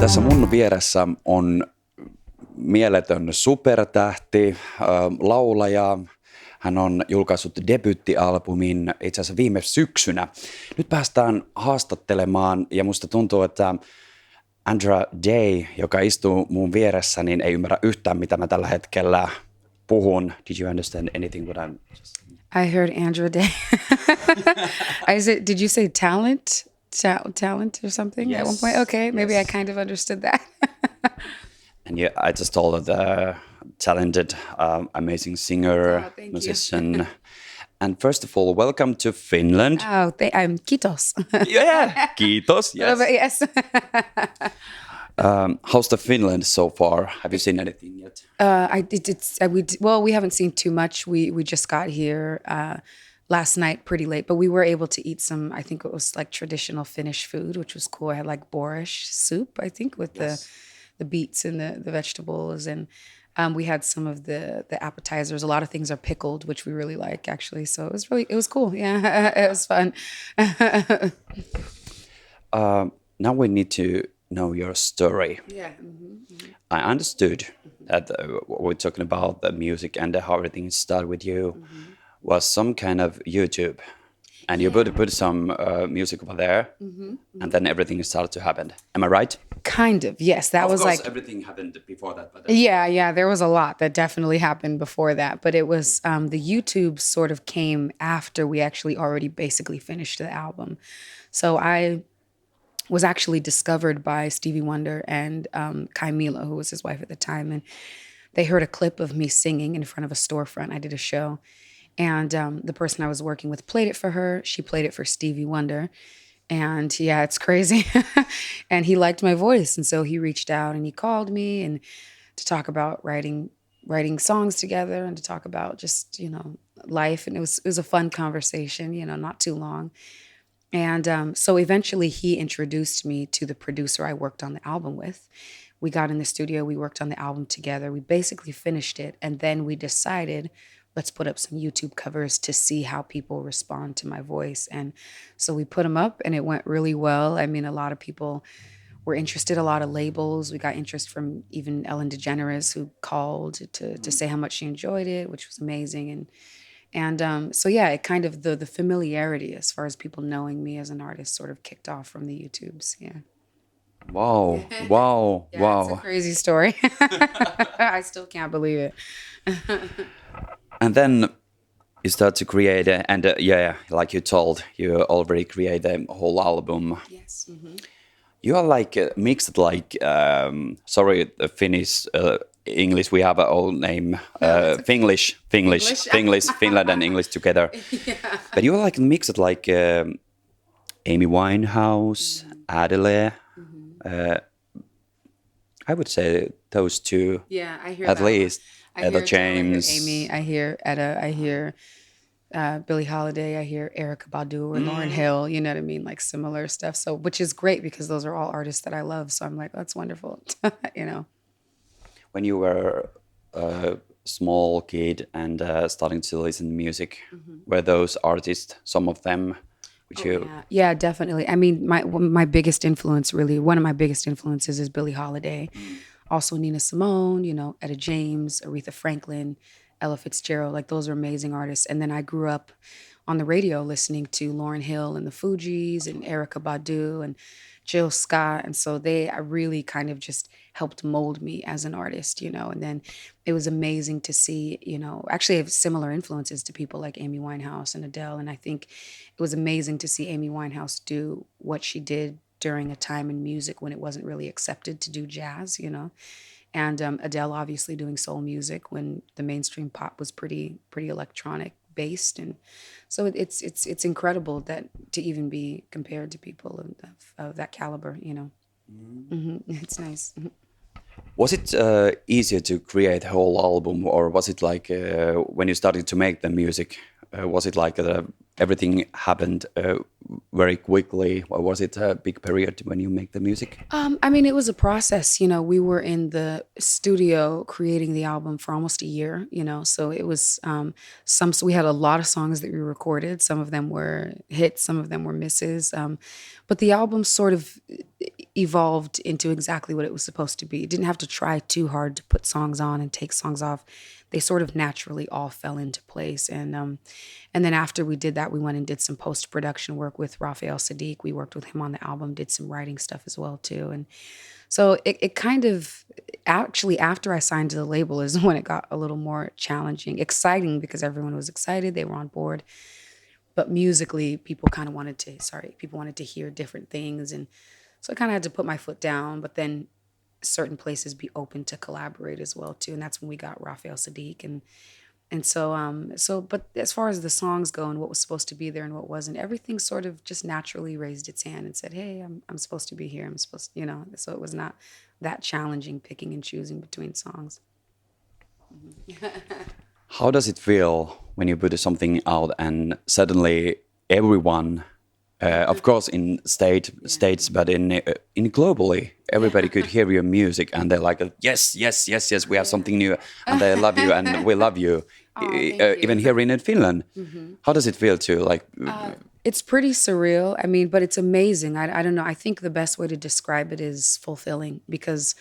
Tässä mun vieressä on mieletön supertähti, laulaja. Hän on julkaissut debyyttialbumin itse asiassa viime syksynä. Nyt päästään haastattelemaan ja musta tuntuu, että Andra Day, joka istuu mun vieressä, niin ei ymmärrä yhtään, mitä mä tällä hetkellä puhun. Did you understand anything what I'm just saying? I heard Andra Day. Did you say talent? Talent or something Yes. at one point? Okay, maybe I kind of understood that. And yeah, I just told the talented, amazing singer, thank musician. And first of all, welcome to Finland. I'm kiitos. Yeah, kiitos. Yes. Yes. How's the Finland so far? Have you seen anything yet? We haven't seen too much. We just got here last night pretty late, but we were able to eat some, I think it was like traditional Finnish food, which was cool. I had like borscht soup, I think, with the beets and the vegetables, and we had some of the appetizers. A lot of things are pickled, which we really like, actually. So it was cool. Yeah, it was fun. Now we need to know your story. Yeah. Mm-hmm. I understood that we're talking about the music and how everything started with you was some kind of YouTube. And you put some music over there, and then everything started to happen. Am I right? Kind of, yes. That was like everything happened before that. But yeah. There was a lot that definitely happened before that, but it was the YouTube sort of came after we actually already basically finished the album. So I was actually discovered by Stevie Wonder and Kai Mila, who was his wife at the time, and they heard a clip of me singing in front of a storefront. I did a show. And the person I was working with played it for her. She played it for Stevie Wonder. And yeah, it's crazy. And he liked my voice. And so he reached out and he called me and to talk about writing songs together and to talk about just, life. And it was a fun conversation, not too long. And so eventually he introduced me to the producer I worked on the album with. We got in the studio, we worked on the album together. We basically finished it. And then we decided, let's put up some YouTube covers to see how people respond to my voice. And so we put them up and it went really well. I mean, a lot of people were interested, a lot of labels. We got interest from even Ellen DeGeneres, who called to say how much she enjoyed it, which was amazing. And so yeah, it kind of, the familiarity as far as people knowing me as an artist sort of kicked off from the YouTubes, yeah. Wow. It's a crazy story. I still can't believe it. And then you start to create, like you told, you already create the whole album. Yes. Mm-hmm. You are like mixed, like, the Finnish, English, we have our own name, Finglish, Finland and English together. Yeah. But you're like mixed, like Amy Winehouse, Adele. I would say those two. Yeah, I hear at that least. I hear Etta James. I hear Amy, I hear Etta, I hear Billie Holiday, I hear Erykah Badu or Lauryn Hill, you know what I mean? Like similar stuff. So, which is great because those are all artists that I love. So I'm like, that's wonderful, When you were a small kid and starting to listen to music, were those artists, some of them, which you... Yeah, definitely. I mean, my biggest influence, really, one of my biggest influences is Billie Holiday. Also Nina Simone, Etta James, Aretha Franklin, Ella Fitzgerald, like those are amazing artists. And then I grew up on the radio listening to Lauryn Hill and the Fugees and Erykah Badu and Jill Scott. And so I really kind of just helped mold me as an artist, And then it was amazing to see, actually I have similar influences to people like Amy Winehouse and Adele. And I think it was amazing to see Amy Winehouse do what she did during a time in music when it wasn't really accepted to do jazz, and Adele obviously doing soul music when the mainstream pop was pretty electronic based, and so it's incredible that to even be compared to people of that caliber, It's nice. Was it easier to create a whole album, or was it like when you started to make the music, was it like everything happened very quickly, or was it a big period when you make the music? I mean, it was a process. We were in the studio creating the album for almost a year. So it was so we had a lot of songs that we recorded. Some of them were hits, some of them were misses. But the album sort of evolved into exactly what it was supposed to be. It didn't have to try too hard to put songs on and take songs off. They sort of naturally all fell into place. And then after we did that, we went and did some post-production work with Raphael Sadiq. We worked with him on the album, did some writing stuff as well too. And so it kind of, actually after I signed to the label is when it got a little more challenging, exciting because everyone was excited, they were on board. But musically, people wanted to hear different things. And so I kind of had to put my foot down, but then certain places be open to collaborate as well too. And that's when we got Raphael Sadiq. But as far as the songs go and what was supposed to be there and what wasn't, everything sort of just naturally raised its hand and said, "Hey, I'm supposed to be here. I'm supposed, to, So it was not that challenging picking and choosing between songs." How does it feel when you put something out and suddenly everyone, of course in states, but in globally, everybody could hear your music and they're like, yes, yes, yes, yes, we have something new, and they love you and we love you, Thank you. even here in Finland. How does it feel to like? It's pretty surreal. I mean, but it's amazing. I don't know. I think the best way to describe it is fulfilling because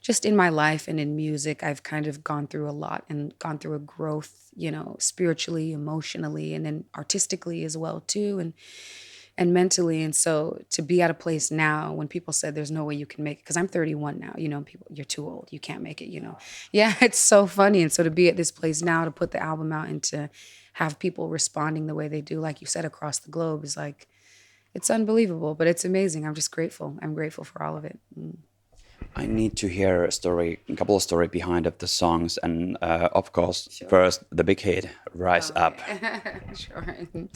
just in my life and in music, I've kind of gone through a lot and gone through a growth, spiritually, emotionally, and then artistically as well too, and mentally. And so to be at a place now when people said there's no way you can make it, because I'm 31 now, people, you're too old, you can't make it. Yeah, it's so funny. And so to be at this place now, to put the album out and to have people responding the way they do, like you said, across the globe is like, it's unbelievable, but it's amazing. I'm just grateful. I'm grateful for all of it. I need to hear a couple of story behind of the songs, and of course, first the big hit, "Rise Up." Sure.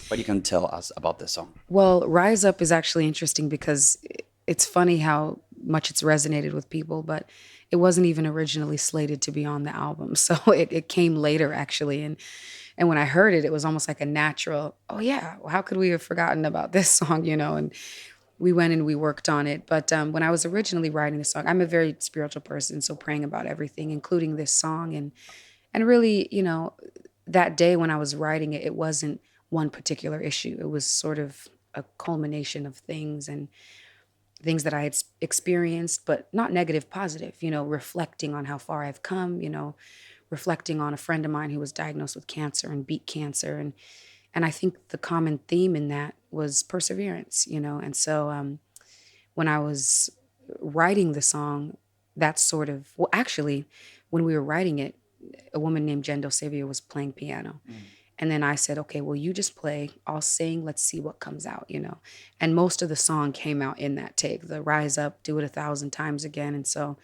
What you can tell us about this song? Well, Rise Up is actually interesting because it's funny how much it's resonated with people, but it wasn't even originally slated to be on the album. So it came later actually. And when I heard it, it was almost like a natural, oh yeah, well, how could we have forgotten about this song, And we went and we worked on it. But when I was originally writing the song, I'm a very spiritual person, so praying about everything, including this song. And really, that day when I was writing it, it wasn't one particular issue. It was sort of a culmination of things and things that I had experienced, but not negative, positive, reflecting on how far I've come, reflecting on a friend of mine who was diagnosed with cancer and beat cancer. And I think the common theme in that was perseverance, And so when I was writing the song, that's sort of, well, actually, when we were writing it, a woman named Jendo Savia was playing piano. And then I said, okay, well, you just play, I'll sing, let's see what comes out, And most of the song came out in that take, the rise up, do it 1,000 times again. And so,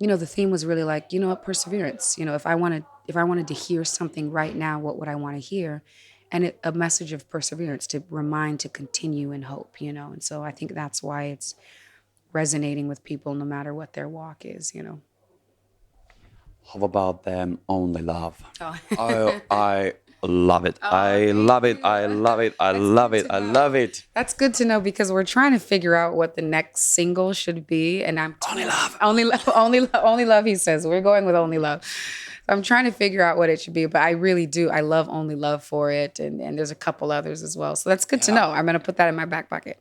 the theme was really like, what, perseverance. If I wanted to hear something right now, what would I want to hear? And a message of perseverance to remind, to continue in hope, And so I think that's why it's resonating with people no matter what their walk is. How about them Only Love? Oh. Oh, I love it. I love it. I love it. I love it. I love it. That's good to know because we're trying to figure out what the next single should be. And Only Love. Only love, he says. We're going with Only Love. So I'm trying to figure out what it should be, but I really do. I love Only Love for it. And there's a couple others as well. So that's good to know. I'm going to put that in my back pocket.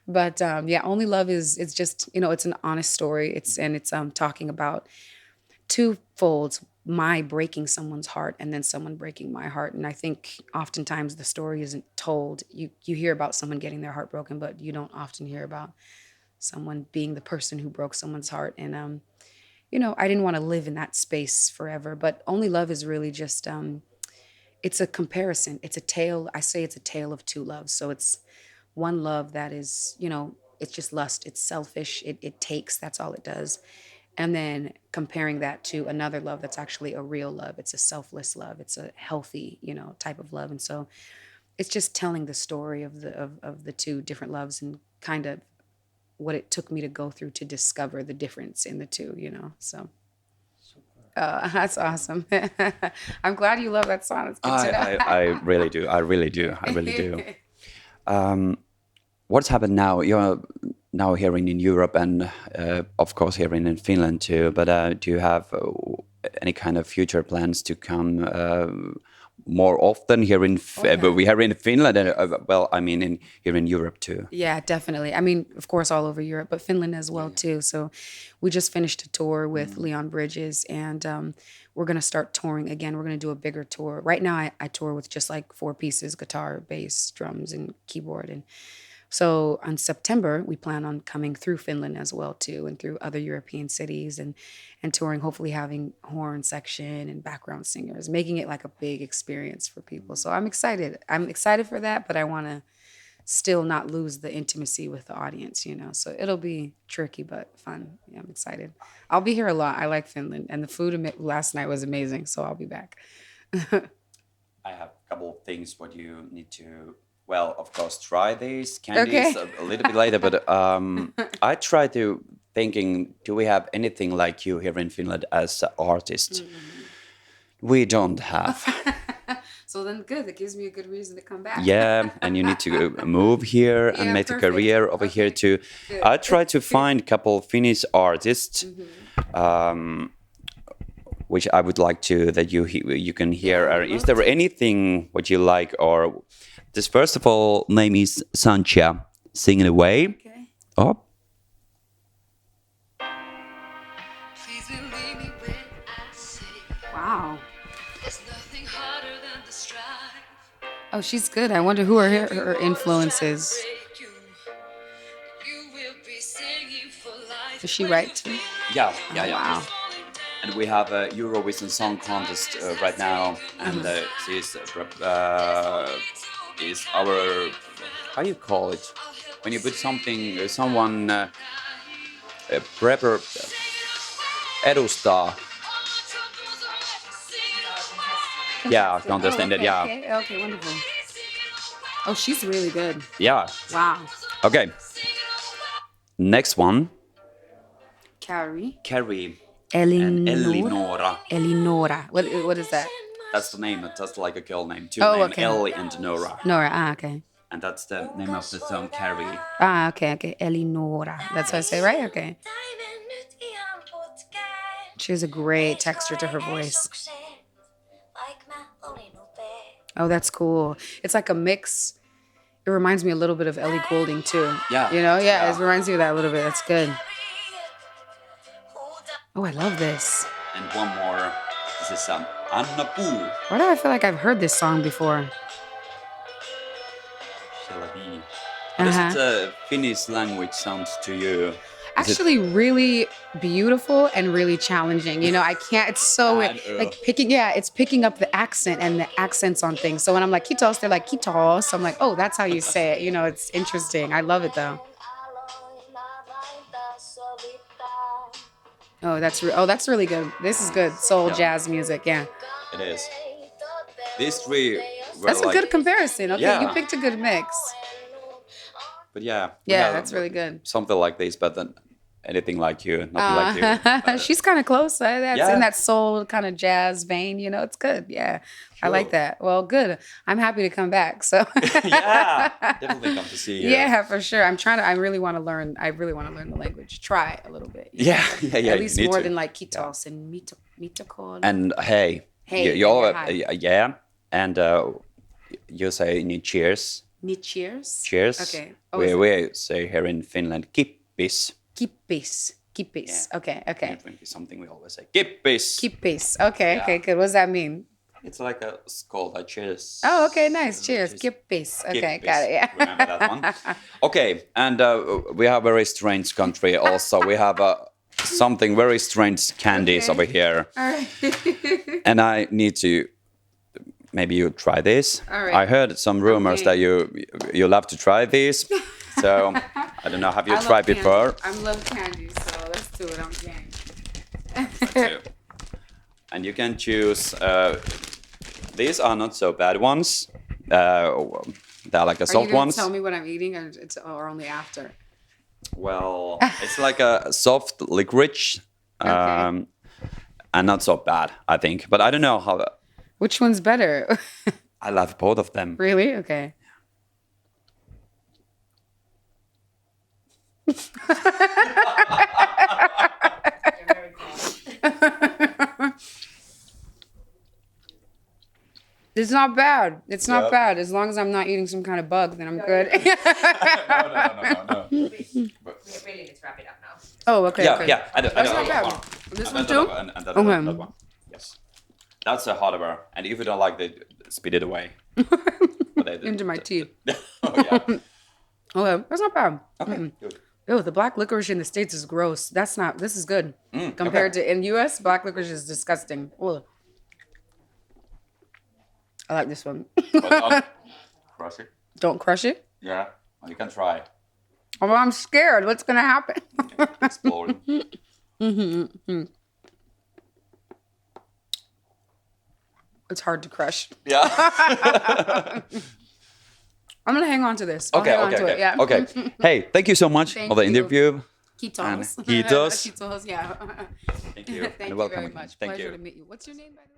But Only Love it's just, it's an honest story. It's talking about two folds, my breaking someone's heart and then someone breaking my heart. And I think oftentimes the story isn't told. You hear about someone getting their heart broken, but you don't often hear about someone being the person who broke someone's heart. And, I didn't want to live in that space forever, but Only Love is really just, it's a comparison. It's a tale. I say it's a tale of two loves. So it's one love that is, it's just lust. It's selfish. It takes, that's all it does. And then comparing that to another love that's actually a real love. It's a selfless love. It's a healthy, type of love. And so it's just telling the story of the two different loves and kind of what it took me to go through to discover the difference in the two, So. That's awesome. I'm glad you love that song. It's good to know. I really do. I really do. I really do. What's happened now? You're now here in Europe and, of course, here in Finland too. But do you have any kind of future plans to come more often here in we are in Finland and well, I mean here in Europe too? Yeah, definitely. I mean, of course, all over Europe, but Finland as well too. So we just finished a tour with Leon Bridges, and we're gonna start touring again. We're gonna do a bigger tour. Right now, I tour with just like 4 pieces: guitar, bass, drums, and keyboard. And so on September, we plan on coming through Finland as well too, and through other European cities, and touring, hopefully having horn section and background singers, making it like a big experience for people. So I'm excited. I'm excited for that, but I want to still not lose the intimacy with the audience, you know. So it'll be tricky but fun. Yeah, I'm excited. I'll be here a lot. I like Finland, and the food last night was amazing. So I'll be back. I have a couple of things what you need to, well, of course, try these candies a little bit later. But I try to thinking, do we have anything like you here in Finland as an artist? We don't have. So then good. That gives me a good reason to come back. Yeah, and you need to move here and make a career over here too. Good. I try to find a couple of Finnish artists, which I would like to that you can hear. Is there anything what you like, or this first of all name is Sancha, Singing Away. Okay. Oh. Wow. Oh, she's good. I wonder who her influences. Does she write too? Yeah. Wow. And we have a Eurovision Song Contest right now, and she's is our, how you call it, when you put someone edustaa. Yeah, contest ended. Yeah. Okay, wonderful. Oh, she's really good. Yeah. Wow. Okay. Next one. Carrie. And Elinora. Elinora. What is that? That's the name. That's like a girl name. Two Oh, names, okay. Ellie and Nora. Nora. Okay. And that's the name of the song, Carrie. Okay. Elinora. That's what I say, right? Okay. She has a great texture to her voice. Oh, that's cool. It's like a mix. It reminds me a little bit of Ellie Goulding too. Yeah. You know? Yeah, it reminds me of that a little bit. That's good. Oh, I love this. And one more. This is Anna Puu. Why do I feel like I've heard this song before? How does it Finnish language sound to you? Actually, really beautiful and really challenging. You know, I can't. It's so like picking. Yeah, it's picking up the accent and the accents on things. So when I'm like kitos, they're like kitos. I'm like, oh, that's how you say it. You know, it's interesting. I love it though. Oh, that's really good. This is good soul jazz music. Yeah, it is. These three. That's a good comparison. Okay, you picked a good mix. But yeah, that's really good. Something like this, but then anything like you, nothing like you. She's kind of close. That's in that soul kind of jazz vein. You know, it's good. Yeah, sure. I like that. Well, good. I'm happy to come back. So yeah, definitely come to see you. Yeah, for sure. I really want to learn. I really want to learn the language. Try a little bit. Yeah. At least more than like kitos and mitokon. And hey, yeah, and you say ni cheers. Ni cheers. Cheers. Okay. We say here in Finland kippis. Kippis. Yeah. Okay. Something we always say. Kippis. Kippis. Okay, good. What does that mean? It's like a skull, like cheers. Oh, okay, nice. Cheers. Kippis. Okay, got it. Yeah. Remember that one. Okay, and we have a very strange country also. We have something very strange candies over here. All right. And I need to, maybe you try this. All right. I heard some rumors that you love to try these. So I don't know. Have you tried before? I love candy, so let's do it. I'm game. And you can choose. These are not so bad ones. They're like a soft ones. Are you going to tell me what I'm eating, or only after? Well, it's like a soft licorice. Okay. and not so bad, I think. But I don't know how. Which one's better? I love both of them. Really? Okay. It's not bad. It's not bad. As long as I'm not eating some kind of bug, then I'm good. No. We really need to wrap it up now. Oh, okay. Yeah, okay. yeah. And That's not bad. This one too? And that Okay. one. Yes. That's a hardware. And if you don't like it, spit it away. Into my teeth. Oh, yeah. Okay, that's not bad. Okay, good. Ew, the black licorice in the States is gross. This is good. Compared to in US, black licorice is disgusting. Ugh. I like this one. But don't crush it. Don't crush it. Yeah. Well, you can try. Oh, well, I'm scared. What's gonna happen? Explode. It's hard to crush. Yeah. I'm gonna hang on to this. I'll hang on to it. Yeah. Okay. Hey, thank you so much Thank for the you. interview. Kitos. Kitos. Kitos, yeah. Thank you. Thank and you welcome very again. much. Thank Pleasure you. to meet you. What's your name, by the way?